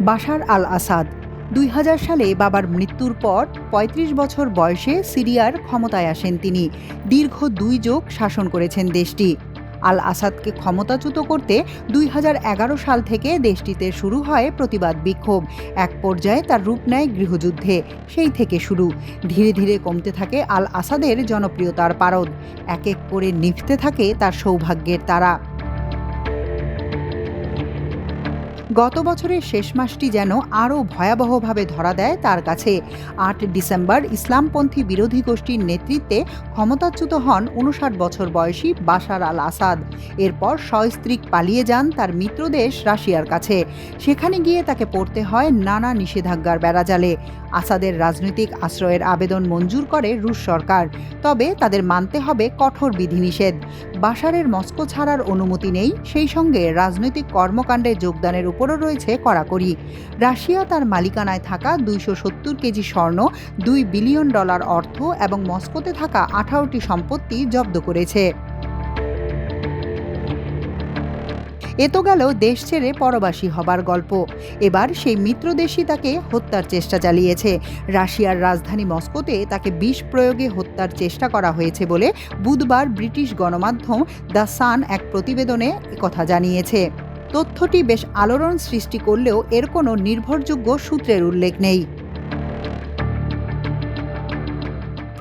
বাশার আল আসাদ ২০০০ সালে বাবার মৃত্যুর পর ৩৫ বছর বয়সে সিরিয়ার ক্ষমতায় আসেন তিনি। দীর্ঘ ২ যুগ শাসন করেছেন দেশটি। আল আসাদকে ক্ষমতাচ্যুত করতে ২০১১ সাল থেকে দেশটিতে শুরু হয় প্রতিবাদ বিক্ষোভ। এক পর্যায়ে তার রূপ নেয় গৃহযুদ্ধে। সেই থেকে শুরু। ধীরে ধীরে কমতে থাকে আল আসাদের জনপ্রিয়তার পারদ। এক এক করে নিভতে থাকে তার সৌভাগ্যের তারা। গত বছরের শেষ মাসটি যেন আরও ভয়াবহভাবে ধরা দেয় তার কাছে। ৮ ডিসেম্বর ইসলামপন্থী বিরোধী গোষ্ঠীর নেতৃত্বে ক্ষমতাচ্যুত হন ৫৯ বছর বয়সী বাশার আল আসাদ। এরপর সস্ত্রীক পালিয়ে যান তার মিত্রদেশ রাশিয়ার কাছে। সেখানে গিয়ে তাকে পড়তে হয় নানা নিষেধাজ্ঞার বেড়াজালে। আসাদের রাজনৈতিক আশ্রয়ের আবেদন মঞ্জুর করে রুশ সরকার, তবে তাদের মানতে হবে কঠোর বিধিনিষেধ। বাশারের মস্কো ছাড়ার অনুমতি নেই, সেই সঙ্গে রাজনৈতিক কর্মকাণ্ডে যোগদানের উপরও রয়েছে কড়াকড়ি। রাশিয়া তার মালিকানায় থাকা ২৭০ কেজি স্বর্ণ, $২ বিলিয়ন অর্থ এবং মস্কোতে থাকা ১৮টি সম্পত্তি জব্দ করেছে। এ তো গেল দেশ ছেড়ে পরবাসী হবার গল্প। এবার সেই মিত্রদেশই তাকে হত্যার চেষ্টা চালিয়েছে। রাশিয়ার রাজধানী মস্কোতে তাকে বিষ প্রয়োগে হত্যার চেষ্টা করা হয়েছে বলে বুধবার ব্রিটিশ গণমাধ্যম দ্য সান এক প্রতিবেদনে একথা জানিয়েছে। তথ্যটি বেশ আলোড়ন সৃষ্টি করলেও এর কোনো নির্ভরযোগ্য সূত্রের উল্লেখ নেই।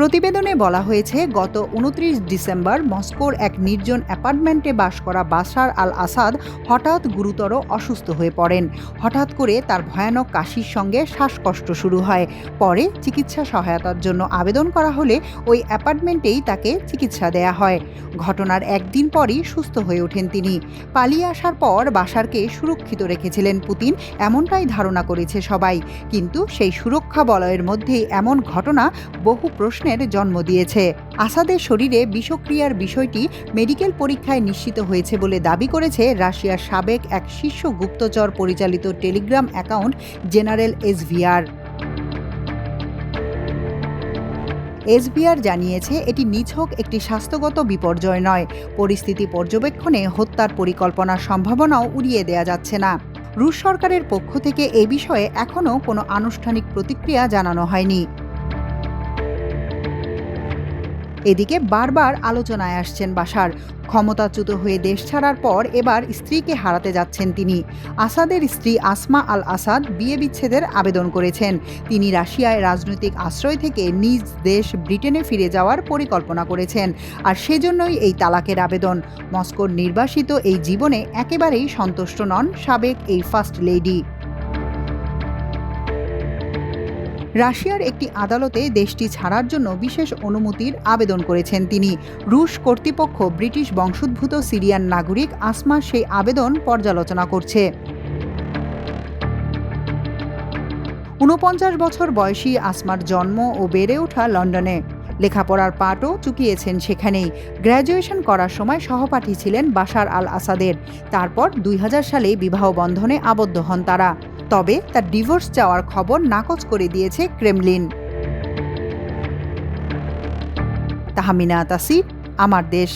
প্রতিবেদনে বলা হয়েছে, গত ২৯ ডিসেম্বর মস্কোর এক নির্জন অ্যাপার্টমেন্টে বাস করা বাশার আল আসাদ হঠাৎ গুরুতর অসুস্থ হয়ে পড়েন। হঠাৎ করে তার ভয়ানক কাশির সঙ্গে শ্বাসকষ্ট শুরু হয়। পরে চিকিৎসা সহায়তার জন্য আবেদন করা হলে ওই অ্যাপার্টমেন্টেই তাকে চিকিৎসা দেয়া হয়। ঘটনার একদিন পরই সুস্থ হয়ে ওঠেন তিনি। পালিয়ে আসার পর বাশারকে সুরক্ষিত রেখেছিলেন পুতিন, এমনটাই ধারণা করেছে সবাই। কিন্তু সেই সুরক্ষা বলয়ের মধ্যেই এমন ঘটনা বহু প্রশ্নের জন্ম দিয়েছে। আসাদের শরীরে বিষক্রিয়ার বিষয়টি মেডিকেল পরীক্ষায় নিশ্চিত হয়েছে বলে দাবি করেছে রাশিয়ার সাবেক এক শীর্ষ গুপ্তচর পরিচালিত Telegram account general SVR. SVR জানিয়েছে, এটি নিছক একটি স্বাস্থ্যগত বিপর্যয় নয়। পরিস্থিতি পর্যবেক্ষণে হত্যার পরিকল্পনার সম্ভাবনাও উড়িয়ে দেয়া যাচ্ছে না। রুশ সরকারের পক্ষ থেকে এ বিষয়ে এখনও কোনো আনুষ্ঠানিক প্রতিক্রিয়া জানানো হয়নি। এদিকে বারবার আলোচনায় আসছেন বাশার। ক্ষমতাচ্যুত হয়ে দেশ ছাড়ার পর এবার স্ত্রীকে হারাতে যাচ্ছেন তিনি। আসাদের স্ত্রী আসমা আল আসাদ বিয়ে বিচ্ছেদের আবেদন করেছেন। তিনি রাশিয়ায় রাজনৈতিক আশ্রয় থেকে নিজ দেশ ব্রিটেনে ফিরে যাওয়ার পরিকল্পনা করেছেন। আর সেজন্যই এই তালাকের আবেদন। মস্কোর নির্বাসিত এই জীবনে একেবারেই সন্তুষ্ট নন সাবেক এই ফার্স্ট লেডি। রাশিয়ার একটি আদালতে দেশটি ছাড়ার জন্য বিশেষ অনুমতির আবেদন করেছেন তিনি। রুশ কর্তৃপক্ষ ব্রিটিশ বংশোদ্ভূত সিরিয়ান নাগরিক আসমার সেই আবেদন পর্যালোচনা করছে। ৪৯ বছর বয়সী আসমার জন্ম ও বেড়ে ওঠা লন্ডনে। লেখাপড়ার পাটও চুকিয়েছেন সেখানেই। গ্র্যাজুয়েশন করার সময় সহপাঠী ছিলেন বাশার আল আসাদের। তারপর ২০০০ সালে বিবাহ বন্ধনে আবদ্ধ হন তারা। তবে তার ডিভোর্স চাওয়ার খবর নাকচ করে দিয়েছে ক্রেমলিন। তাহমিনা তাসির, আমার দেশ।